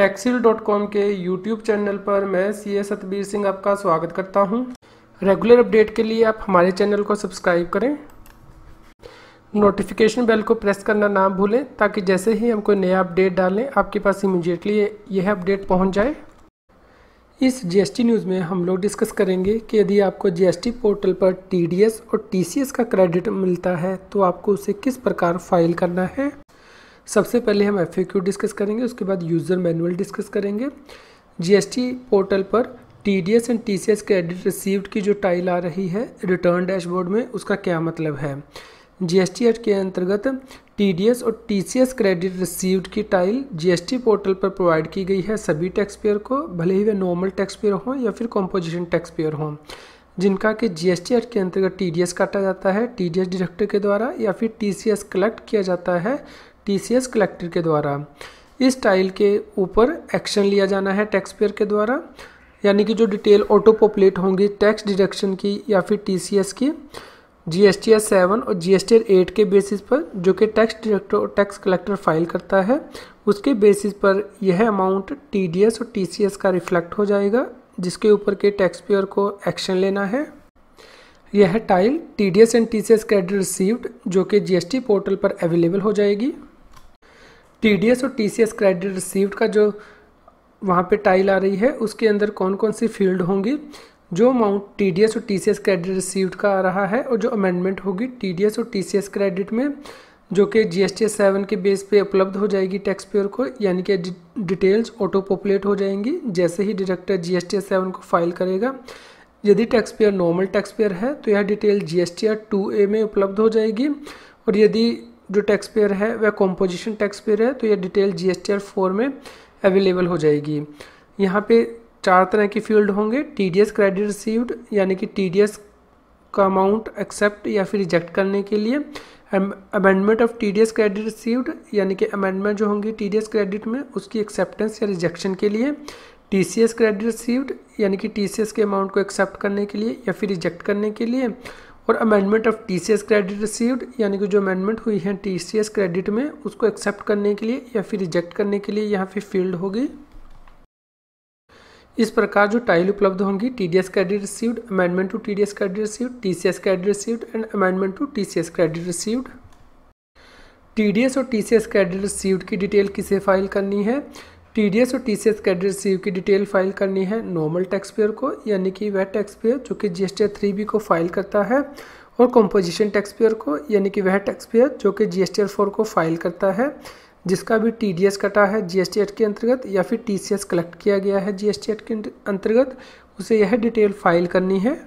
टैक्सील.com के YouTube channel पर मैं सीए सतबीर सिंह आपका स्वागत करता हूं। रेगुलर अपडेट के लिए आप हमारे चैनल को सब्सक्राइब करें, नोटिफिकेशन बेल को प्रेस करना ना भूलें ताकि जैसे ही हम कोई नया अपडेट डालें आपके पास इमीडिएटली यह अपडेट पहुंच जाए। इस जीएसटी न्यूज़ में हम लोग डिस्कस करेंगे कि यदि आपको जीएसटी पोर्टल पर टीडीएस और टीसीएस का क्रेडिट मिलता है तो आपको उसे किस प्रकार फाइल करना है। सबसे पहले हम एफएक्यू डिस्कस करेंगे, उसके बाद यूज़र मैनुअल डिस्कस करेंगे। जीएसटी पोर्टल पर TDS and TCS credit received की जो टाइल आ रही है रिटर्न डैशबोर्ड में, उसका क्या मतलब है। जीएसटी एक्ट के अंतर्गत टीडीएस और टीसीएस क्रेडिट रिसीव्ड की टाइल जीएसटी पोर्टल पर प्रोवाइड की गई है सभी टैक्स पेयर को, भले ही वे नॉर्मल टैक्स पेयर हों या फिर कॉम्पोजिशन टैक्स पेयर हों, जिनका कि जीएसटी एक्ट के अंतर्गत टीडीएस काटा जाता है टीडीएस डायरेक्टर के द्वारा या फिर टीसीएस कलेक्ट किया जाता है टीसीएस कलेक्टर के द्वारा। इस टाइल के ऊपर एक्शन लिया जाना है टैक्स पेयर के द्वारा, यानी कि जो डिटेल ऑटो पॉपुलेट होंगी टैक्स डिडक्शन की या फिर टीसीएस की जीएसटीआर 7 और जीएसटीआर 8 के बेसिस पर, जो कि टैक्स डायरेक्टर और टैक्स कलेक्टर फाइल करता है, उसके बेसिस पर यह अमाउंट टीडीएस और टीसीएस का रिफ्लेक्ट हो जाएगा, जिसके ऊपर के टैक्स पेयर को एक्शन लेना है। यह tile TDS and TCS credit received जो कि जीएसटी पोर्टल पर अवेलेबल हो जाएगी। टीडीएस और टीसीएस क्रेडिट रिसीव्ड का जो वहाँ पे टाइल आ रही है उसके अंदर कौन कौन सी फील्ड होंगी, जो अमाउंट टीडीएस और टीसीएस क्रेडिट रिसीव्ड का आ रहा है और जो अमेंडमेंट होगी टीडीएस और टीसीएस क्रेडिट में, जो कि जीएसटी 7 के बेस पे उपलब्ध हो जाएगी टैक्स पेयर को, यानी कि डिटेल्स ऑटो पॉपुलेट हो जाएंगी जैसे ही डायरेक्टर जीएसटी 7 को फाइल करेगा। यदि tax payer normal tax payer है तो यह डिटेल जीएसटीआर 2A में उपलब्ध हो जाएगी, और यदि जो टैक्स पेयर है वह कॉम्पोजिशन टैक्स पेयर है तो यह डिटेल जीएसटीआर 4 में अवेलेबल हो जाएगी। यहाँ पे 4 तरह की फील्ड होंगे। टीडीएस क्रेडिट रिसीव्ड यानी कि टीडीएस का अमाउंट एक्सेप्ट या फिर रिजेक्ट करने के लिए, amendment of TDS credit received यानी कि अमेंडमेंट जो होंगी टीडीएस क्रेडिट में उसकी एक्सेप्टेंस या रिजेक्शन के लिए, टीसीएस क्रेडिट रिसीव्ड यानी कि टीसीएस के अमाउंट को एक्सेप्ट करने के लिए या फिर रिजेक्ट करने के लिए, और amendment of TCS credit received यानी कि जो अमेंडमेंट हुई है टीसीएस क्रेडिट में उसको एक्सेप्ट करने के लिए या फिर रिजेक्ट करने के लिए यहाँ पे फील्ड होगी। इस प्रकार जो टाइल उपलब्ध होंगी TDS credit received, amendment to TDS credit received, TCS credit received and amendment to TCS credit received. TDS और टीसीएस क्रेडिट रिसीव्ड की डिटेल किसे फाइल करनी है। टीडीएस और टीसीएस क्रेडिट रिसीव की डिटेल फाइल करनी है नॉर्मल टैक्स पेयर को, यानी कि वह टैक्स पेयर जो कि जीएसटीआर 3B को फाइल करता है, और कॉम्पोजिशन टैक्स पेयर को, यानी कि वह टैक्स पेयर जो कि जीएसटीआर 4 को फाइल करता है, जिसका भी टीडीएस कटा है जीएसटी एक्ट के अंतर्गत या फिर टीसीएस कलेक्ट किया गया है जीएसटी एक्ट के अंतर्गत, उसे यह डिटेल फाइल करनी है।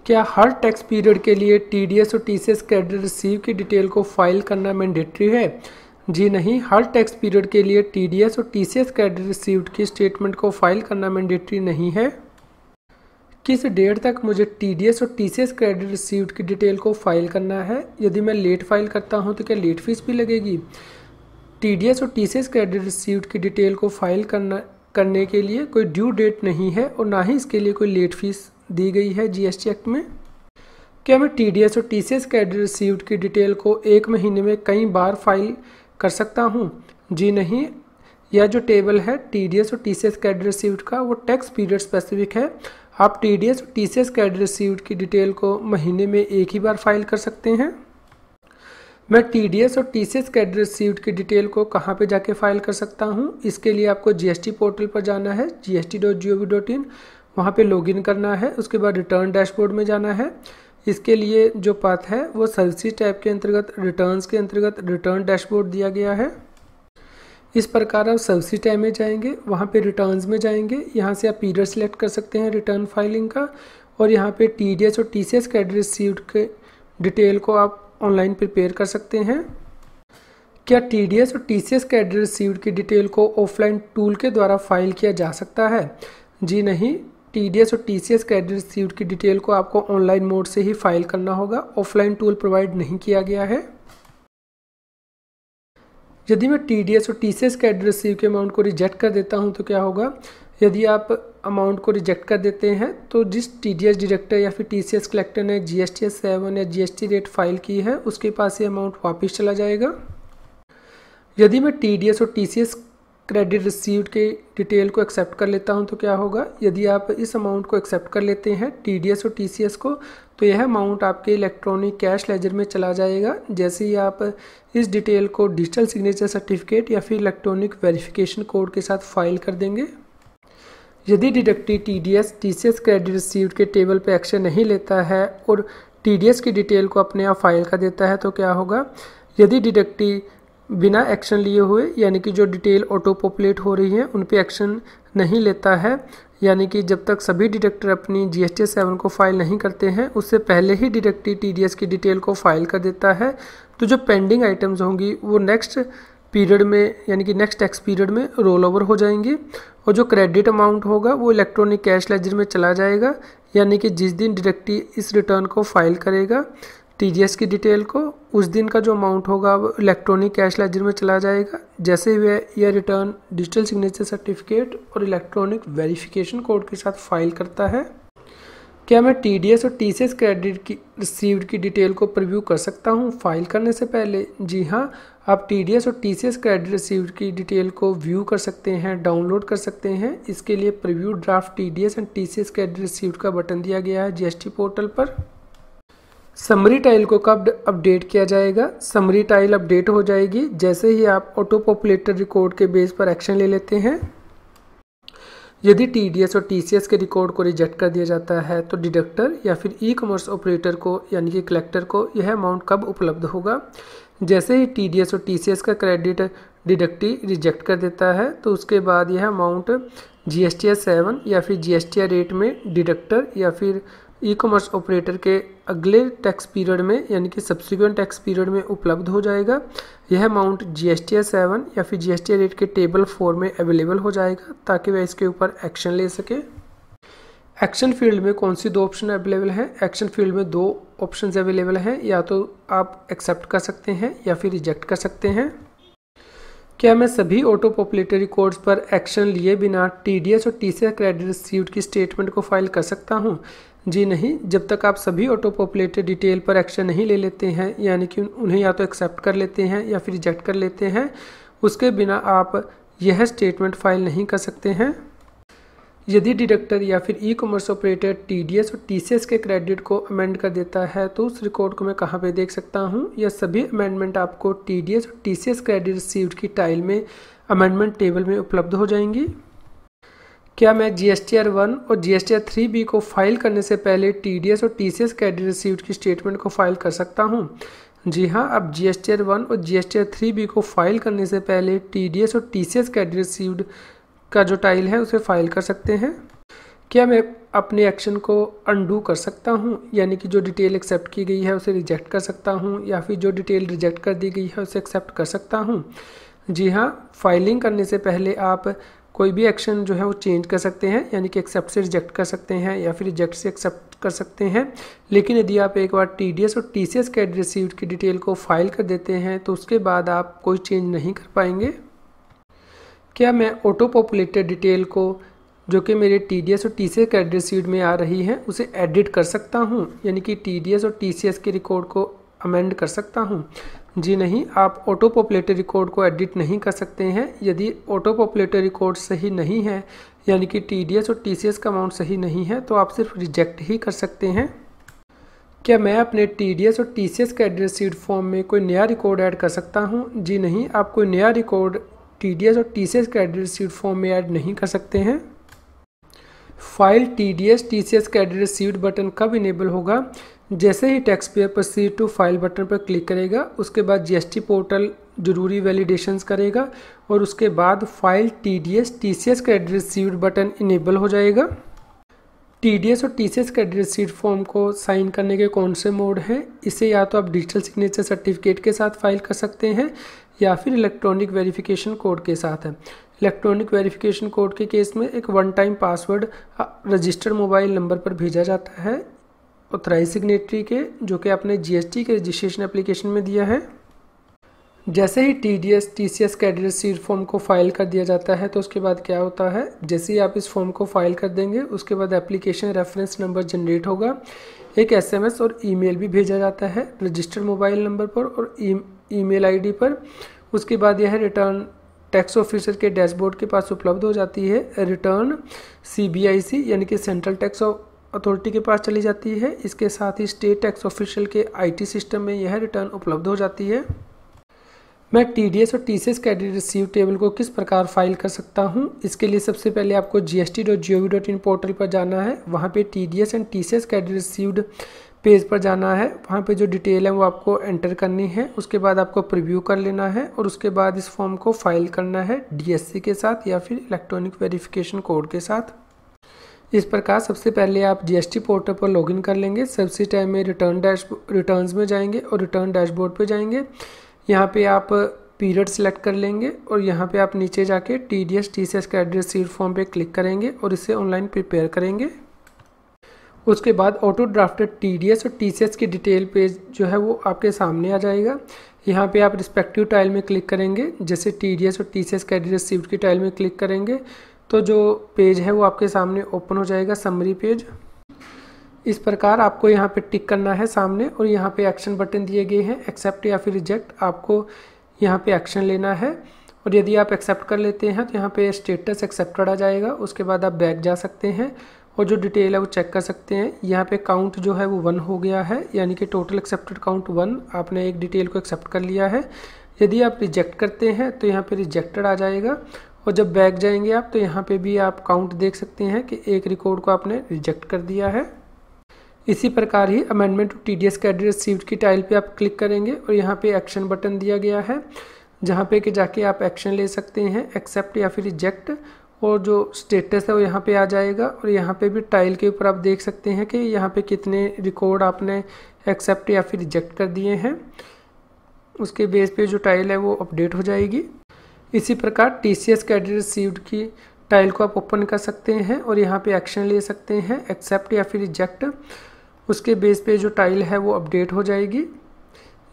क्या हर टैक्स पीरियड के लिए टीडीएस और टीसीएस क्रेडिट रिसीव की डिटेल को फाइल करना मैंडेटरी है। जी नहीं, हर टैक्स पीरियड के लिए टीडीएस और टीसीएस क्रेडिट रिसीव्ड की स्टेटमेंट को फाइल करना मैंडेटरी नहीं है। किस डेट तक मुझे टीडीएस और टीसीएस क्रेडिट रिसीव्ड की डिटेल को फाइल करना है। यदि मैं लेट फाइल करता हूं तो क्या लेट फीस भी लगेगी। टीडीएस और टीसीएस क्रेडिट रिसीव्ड की डिटेल को फाइल करने के लिए कोई ड्यू डेट नहीं है और ना ही इसके लिए कोई लेट फीस दी गई है जीएसटी एक्ट में। क्या मैं टीडीएस और टीसीएस क्रेडिट रिसीव्ड की डिटेल को एक महीने में कई बार फाइल कर सकता हूं। जी नहीं, यह जो टेबल है टीडीएस और टीसीएस क्रेडिट रिसीव्ड का वो टैक्स पीरियड स्पेसिफिक है। आप टीडीएस और टीसीएस क्रेडिट रिसीव्ड की डिटेल को महीने में एक ही बार फाइल कर सकते हैं। मैं टीडीएस और टीसीएस क्रेडिट रिसीव्ड की डिटेल को कहाँ पे जाके फाइल कर सकता हूँ। इसके लिए आपको जीएसटी पोर्टल पर जाना है gst.gov.in, वहाँ पे लॉगिन करना है, उसके बाद रिटर्न डैशबोर्ड में जाना है। इसके लिए जो पाथ है वो सर्विसेज टैब के अंतर्गत रिटर्न्स के अंतर्गत रिटर्न डैशबोर्ड दिया गया है। इस प्रकार आप सर्विसेज टैब में जाएंगे, वहाँ पे रिटर्न्स में जाएंगे, यहाँ से आप पीरियड सेलेक्ट कर सकते हैं रिटर्न फाइलिंग का, और यहाँ पे टीडीएस और टीसीएस क्रेडिट रिसीव्ड के डिटेल को आप ऑनलाइन प्रिपेयर कर सकते हैं। क्या टीडीएस और टीसीएस क्रेडिट रिसीव्ड की डिटेल को ऑफलाइन टूल के द्वारा फाइल किया जा सकता है। जी नहीं, टीडीएस और टीसीएस क्रेडिट रिसीव्ड की डिटेल को आपको ऑनलाइन मोड से ही फाइल करना होगा, ऑफलाइन टूल प्रोवाइड नहीं किया गया है। यदि मैं टीडीएस और टीसीएस क्रेडिट रिसीव के अमाउंट को रिजेक्ट कर देता हूं तो क्या होगा। यदि आप अमाउंट को रिजेक्ट कर देते हैं तो जिस टीडीएस डायरेक्टर या फिर टीसीएस कलेक्टर ने जीएसटी 7 या जीएसटी रेट फाइल की है उसके पास ये अमाउंट वापस चला जाएगा। यदि मैं टीडीएस और टीसीएस क्रेडिट रिसीव्ड के डिटेल को एक्सेप्ट कर लेता हूं तो क्या होगा, यदि आप इस अमाउंट को एक्सेप्ट कर लेते हैं टीडीएस और टीसीएस को, तो यह अमाउंट आपके इलेक्ट्रॉनिक कैश लेजर में चला जाएगा। जैसे ही आप इस डिटेल को डिजिटल सिग्नेचर सर्टिफिकेट या फिर इलेक्ट्रॉनिक वेरिफिकेशन कोड के साथ फाइल कर देंगे। यदि deductee TDS TCS credit received के टेबल पर एक्शन नहीं लेता है और टीडीएस की डिटेल को अपने आप फाइल कर देता है तो क्या होगा, यदि डिडक्टी बिना एक्शन लिए हुए यानी कि जो डिटेल ऑटो पॉपुलेट हो रही है उन पे एक्शन नहीं लेता है, यानी कि जब तक सभी डिडक्टर अपनी GSTS 7 को फाइल नहीं करते हैं उससे पहले ही डिडक्टी TDS की डिटेल को फाइल कर देता है, तो जो पेंडिंग आइटम्स होंगी वो नेक्स्ट पीरियड में यानी कि नेक्स्ट टैक्स पीरियड में रोल ओवर हो जाएंगी और जो क्रेडिट अमाउंट होगा वो इलेक्ट्रॉनिक कैश लेजर में चला जाएगा। यानी कि जिस दिन डिडक्टी इस रिटर्न को फाइल करेगा TDS की डिटेल को, उस दिन का जो अमाउंट होगा वो इलेक्ट्रॉनिक कैश लेजर में चला जाएगा। जैसे ही यह रिटर्न डिजिटल सिग्नेचर सर्टिफिकेट और इलेक्ट्रॉनिक वेरिफिकेशन कोड के साथ फाइल करता है। क्या मैं TDS और TCS क्रेडिट की रिसीव्ड की डिटेल को प्रीव्यू कर सकता हूं फाइल करने से पहले? जी हां, आप TDS और TCS क्रेडिट रिसीव्ड की डिटेल को व्यू कर सकते हैं, डाउनलोड कर सकते हैं। इसके लिए preview draft TDS and TCS credit received का बटन दिया गया है GST पोर्टल पर। समरी टाइल को कब अपडेट किया जाएगा? समरी टाइल अपडेट हो जाएगी जैसे ही आप ऑटो पॉपुलेटर रिकॉर्ड के बेस पर एक्शन ले लेते हैं। यदि TDS और TCS के रिकॉर्ड को रिजेक्ट कर दिया जाता है तो डिडक्टर या फिर ई-कॉमर्स ऑपरेटर को यानी कि कलेक्टर को यह अमाउंट कब उपलब्ध होगा? जैसे ही TDS और TCS का क्रेडिट डिडक्टी रिजेक्ट कर देता है तो उसके बाद यह अमाउंट GSTS 7 या फिर GSTR 8 में डिडक्टर या फिर ई-कॉमर्स ऑपरेटर के अगले टैक्स पीरियड में यानी कि सब्सिक्वेंट टैक्स पीरियड में उपलब्ध हो जाएगा। यह अमाउंट GSTS 7 या फिर GSTR 8 के टेबल 4 में अवेलेबल हो जाएगा ताकि वह इसके ऊपर एक्शन ले सके। एक्शन फील्ड में कौन सी दो ऑप्शन अवेलेबल हैं? एक्शन फील्ड में दो ऑप्शंस अवेलेबल हैं, या तो आप एक्सेप्ट कर सकते हैं या फिर रिजेक्ट कर सकते हैं। क्या मैं सभी ऑटो पॉपुलेटरी कोड्स पर एक्शन लिए बिना TDS और TCS क्रेडिट रिसीव्ड की स्टेटमेंट को फाइल कर सकता हूं? जी नहीं, जब तक आप सभी ऑटो पॉपुलेटेड डिटेल पर एक्शन नहीं ले लेते हैं यानी कि उन्हें या तो एक्सेप्ट कर लेते हैं या फिर रिजेक्ट कर लेते हैं, उसके बिना आप यह स्टेटमेंट फाइल नहीं कर सकते हैं। यदि डिडक्टर या फिर ई-कॉमर्स ऑपरेटर TDS और TCS के क्रेडिट को अमेंड कर देता है तो उस रिकॉर्ड को मैं कहाँ पे देख सकता हूँ? यह सभी अमेंडमेंट आपको TDS और TCS क्रेडिट रिसीव्ड की टाइल में अमेंडमेंट टेबल में उपलब्ध हो जाएंगी। क्या मैं GSTR 1 और GSTR 3B को फाइल करने से पहले TDS और TCS क्रेडिट रिसीव्ड की स्टेटमेंट को फाइल कर सकता हूँ? जी हाँ, आप GSTR 1 और GSTR 3B को फाइल करने से पहले TDS और TCS क्रेडिट रिसीव्ड का जो टाइल है उसे फाइल कर सकते हैं। क्या मैं अपने एक्शन को अनडू कर सकता हूँ, यानी कि जो डिटेल एक्सेप्ट की गई है उसे रिजेक्ट कर सकता हूँ या फिर जो डिटेल रिजेक्ट कर दी गई है उसे एक्सेप्ट कर सकता हूँ? जी हाँ, फाइलिंग करने से पहले आप कोई भी एक्शन जो है वो चेंज कर सकते हैं, यानी कि एक्सेप्ट से रिजेक्ट कर सकते हैं या फिर रिजेक्ट से एक्सेप्ट कर सकते हैं। लेकिन यदि आप एक बार TDS और TCS क्रेडिट रिसीव्ड की डिटेल को फाइल कर देते हैं तो उसके बाद आप कोई चेंज नहीं कर पाएंगे। क्या मैं ऑटो पॉपुलेटेड डिटेल को जो कि मेरे TDS और TCS क्रेडिट रिसीव्ड में आ रही है उसे एडिट कर सकता हूँ, यानी कि TDS और TCS के रिकॉर्ड को अमेंड कर सकता हूँ? जी नहीं, आप ऑटो पॉपुलेटेड रिकॉर्ड को एडिट नहीं कर सकते हैं। यदि ऑटो पॉपुलेटेड रिकॉर्ड सही नहीं है यानी कि TDS और TCS का अमाउंट सही नहीं है तो आप सिर्फ रिजेक्ट ही कर सकते हैं। क्या मैं अपने TDS और TCS क्रेडिट रिसीव्ड फॉर्म में कोई नया रिकॉर्ड ऐड कर सकता हूँ? जी नहीं, आप कोई नया रिकॉर्ड TDS और TCS क्रेडिट रिसीव्ड फॉर्म में ऐड नहीं कर सकते हैं। File TDS TCS credit received button कब इनेबल होगा? जैसे ही tax payer proceed to file button पर क्लिक करेगा उसके बाद GST पोर्टल जरूरी वैलिडेशंस करेगा और उसके बाद file TDS TCS credit received button enable हो जाएगा। TDS और TCS क्रेडिट रिसीव्ड फॉर्म को साइन करने के कौन से मोड हैं? इसे या तो आप डिजिटल सिग्नेचर सर्टिफिकेट के साथ फाइल कर सकते हैं या फिर इलेक्ट्रॉनिक वेरिफिकेशन कोड के साथ है। इलेक्ट्रॉनिक वेरिफिकेशन कोड के केस में एक one time password registered mobile number पर भेजा जाता है ऑथराइज सिग्नेटरी के, जो कि आपने GST के रजिस्ट्रेशन एप्लीकेशन में दिया है। जैसे ही TDS TCS credit received form को फाइल कर दिया जाता है तो उसके बाद क्या होता है, जैसे ही आप इस फॉर्म को फाइल कर देंगे उसके बाद एप्लीकेशन रेफरेंस नंबर जनरेट होगा, एक SMS और ईमेल भी भेजा जाता है रजिस्टर्ड मोबाइल नंबर पर और ईमेल ID पर। उसके बाद यह रिटर्न टैक्स ऑफिसर के डैशबोर्ड के पास उपलब्ध हो जाती है। रिटर्न CBIC यानी कि सेंट्रल टैक्स अथॉरिटी के पास चली जाती है। इसके साथ ही स्टेट टैक्स ऑफिशियल के IT सिस्टम में यह रिटर्न उपलब्ध हो जाती है। मैं TDS और TCS क्रेडिट रिसीव टेबल को किस प्रकार फाइल कर सकता हूं, इसके लिए सबसे पहले आपको gst.gov.in पोर्टल पर जाना है। वहां पे TDS and TCS credit received page पर जाना है। वहां पे जो डिटेल है वो आपको एंटर करनी है। उसके बाद आपको प्रीव्यू कर लेना है और उसके बाद इस फॉर्म को फाइल करना है DSC के साथ या फिर इलेक्ट्रॉनिक वेरिफिकेशन कोड के साथ। इस प्रकार सबसे पहले आप GST पोर्टल पर लॉगिन कर लेंगे। सबसे टाइम में रिटर्न्स में जाएंगे और रिटर्न डैशबोर्ड पे जाएंगे। यहाँ पे आप पीरियड सेलेक्ट कर लेंगे और यहाँ पे आप नीचे जाके TDS TCS credit receive form पे क्लिक करेंगे और इसे ऑनलाइन प्रिपेयर करेंगे। उसके बाद ऑटो ड्राफ्टेड TDS और TCS की डिटेल पेज जो है वो आपके सामने आ जाएगा। यहाँ पे आप रिस्पेक्टिव टाइल में क्लिक करेंगे। जैसे TDS और TCS क्रेडिट रिसीव्ड की टाइल में क्लिक करेंगे तो जो पेज है वो आपके सामने ओपन हो जाएगा, समरी पेज। इस प्रकार आपको यहाँ पे टिक करना है सामने और यहाँ पे एक्शन बटन दिए गए हैं, एक्सेप्ट या फिर रिजेक्ट। आपको यहाँ पे एक्शन लेना है और यदि आप एक्सेप्ट कर लेते हैं तो यहाँ पे स्टेटस एक्सेप्टेड आ जाएगा। उसके बाद आप बैक जा सकते हैं और जो डिटेल है वो चेक कर सकते हैं। यहाँ पे काउंट जो है वो 1 हो गया है, यानी कि टोटल एक्सेप्टेड काउंट 1। आपने एक डिटेल को एक्सेप्ट कर लिया है। यदि आप रिजेक्ट करते हैं तो यहाँ पे रिजेक्टेड आ जाएगा और जब बैक जाएंगे आप तो यहाँ पे भी आप काउंट देख सकते हैं कि एक रिकॉर्ड को आपने रिजेक्ट कर दिया है। इसी प्रकार ही amendment to TDS credit received की टाइल पे आप क्लिक करेंगे और यहाँ पे एक्शन बटन दिया गया है, जहाँ पे कि जाके आप एक्शन ले सकते हैं, एक्सेप्ट या फिर रिजेक्ट। और जो स्टेटस है वो यहाँ पे आ जाएगा और यहाँ पे भी टाइल के ऊपर आप देख सकते हैं कि यहाँ पे कितने रिकॉर्ड आपने एक्सेप्ट या फिर रिजेक्ट कर दिए हैं। उसके बेस पे जो टाइल है वो अपडेट हो जाएगी। इसी प्रकार TCS क्रेडिट रिसीव्ड की टाइल को आप ओपन कर सकते हैं और यहाँ पे एक्शन ले सकते हैं, एक्सेप्ट या फिर रिजेक्ट। उसके बेस पे जो टाइल है वो अपडेट हो जाएगी।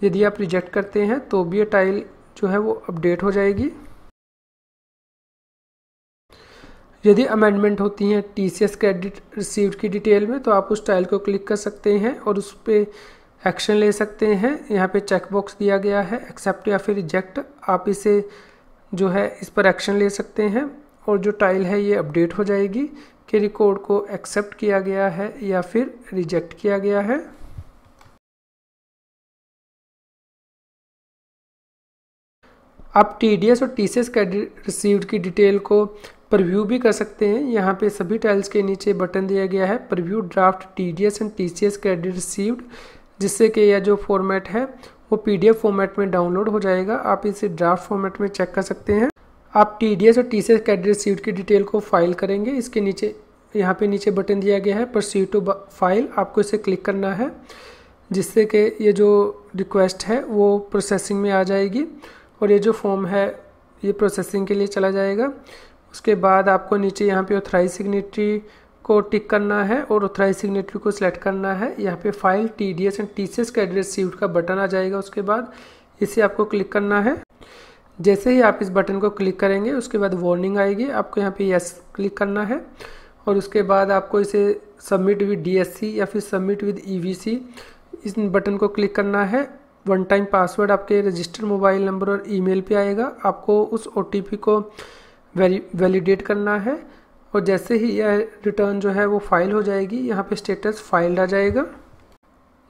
यदि आप रिजेक्ट करते हैं तो भी ये टाइल जो है वो अपडेट हो जाएगी। यदि अमेंडमेंट होती हैं TCS क्रेडिट रिसीव्ड की डिटेल में तो आप उस टाइल को क्लिक कर सकते हैं और उस पर एक्शन ले सकते हैं। यहाँ पे चेक बॉक्स दिया गया है, एक्सेप्ट या फिर रिजेक्ट। आप इसे जो है इस पर एक्शन ले सकते हैं और जो टाइल है ये अपडेट हो जाएगी कि रिकॉर्ड को एक्सेप्ट किया गया है या फिर रिजेक्ट किया गया है। आप TDS और TCS क्रेडिट रिसीव्ड की डिटेल को प्रीव्यू भी कर सकते हैं। यहाँ पे सभी टाइल्स के नीचे बटन दिया गया है preview draft TDS and TCS credit received, जिससे कि यह जो फॉर्मेट है वो PDF फॉर्मेट में डाउनलोड हो जाएगा। आप इसे ड्राफ्ट फॉर्मेट में चेक कर सकते हैं। आप TDS और TCS क्रेडिट रिसीव्ड की डिटेल को फाइल करेंगे। इसके नीचे यहाँ पे नीचे बटन दिया गया है प्रोसीड टू फाइल, आपको इसे क्लिक करना है, जिससे कि ये जो रिक्वेस्ट है वो प्रोसेसिंग में आ जाएगी और ये जो फॉर्म है ये प्रोसेसिंग के लिए चला जाएगा। उसके बाद आपको नीचे यहाँ पे ऑथराइज सिग्नेटरी को टिक करना है और ऑथराइज सिग्नेटरी को सिलेक्ट करना है। यहाँ पे file TDS and TCS credit received का बटन आ जाएगा। उसके बाद इसे आपको क्लिक करना है। जैसे ही आप इस बटन को क्लिक करेंगे उसके बाद वार्निंग आएगी, आपको यहाँ पे यस क्लिक करना है और उसके बाद आपको इसे सबमिट विद DSC या फिर सबमिट विद EVC इस बटन को क्लिक करना है। 1 टाइम पासवर्ड आपके रजिस्टर्ड मोबाइल नंबर और ईमेल पे आएगा। आपको उस OTP को वैलिडेट करना है और जैसे ही यह रिटर्न जो है वो फाइल हो जाएगी, यहाँ पे स्टेटस फाइल्ड आ जाएगा।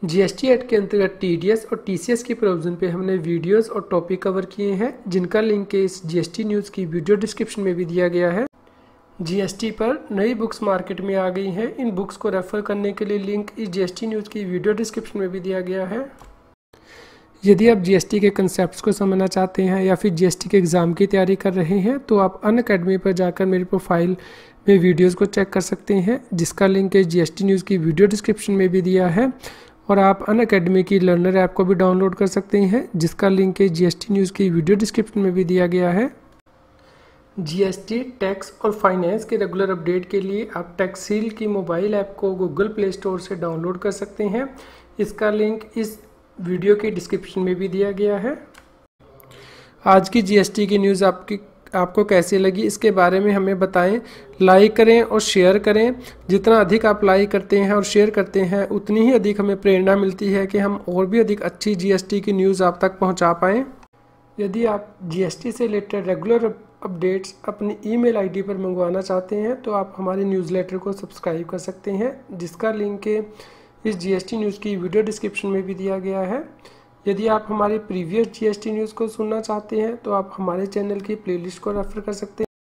GST एक्ट के अंतर्गत TDS और TCS की प्रोविजन पे हमने वीडियोस और टॉपिक कवर किए हैं, जिनका लिंक इस GST न्यूज़ की वीडियो डिस्क्रिप्शन में भी दिया गया है। GST पर नई बुक्स मार्केट में आ गई हैं। इन बुक्स को रेफर करने के लिए लिंक इस GST न्यूज़ की वीडियो डिस्क्रिप्शन में भी दिया गया है। यदि आप GST के कंसेप्ट्स को समझना चाहते हैं या फिर GST के एग्ज़ाम की तैयारी कर रहे हैं तो आप अनअकैडमी पर जाकर मेरी प्रोफाइल में वीडियोस को चेक कर सकते हैं, जिसका लिंक GST न्यूज़ की वीडियो डिस्क्रिप्शन में भी दिया है। और आप अनअकैडमी की लर्नर ऐप को भी डाउनलोड कर सकते हैं, जिसका लिंक GST न्यूज़ की वीडियो डिस्क्रिप्शन में भी दिया गया है। GST टैक्स और फाइनेंस के रेगुलर अपडेट के लिए आप टैक्सील की मोबाइल ऐप को गूगल प्ले स्टोर से डाउनलोड कर सकते हैं। इसका लिंक इस वीडियो के डिस्क्रिप्शन में भी दिया गया है। आज की GST की न्यूज़ आपको कैसी लगी इसके बारे में हमें बताएं। लाइक करें और शेयर करें। जितना अधिक आप लाइक करते हैं और शेयर करते हैं उतनी ही अधिक हमें प्रेरणा मिलती है कि हम और भी अधिक अच्छी GST की न्यूज़ आप तक पहुंचा पाएं। यदि आप जीएसटी से रिलेटेड रेगुलर अपडेट्स अपनी ईमेल आईडी पर मंगवाना चाहते हैं तो आप हमारे न्यूज़लेटर को सब्सक्राइब कर सकते हैं, जिसका लिंक इस जीएसटी न्यूज़ की वीडियो डिस्क्रिप्शन में भी दिया गया है। यदि आप हमारे प्रीवियस जीएसटी न्यूज़ को सुनना चाहते हैं तो आप हमारे चैनल की प्लेलिस्ट को रेफर कर सकते हैं।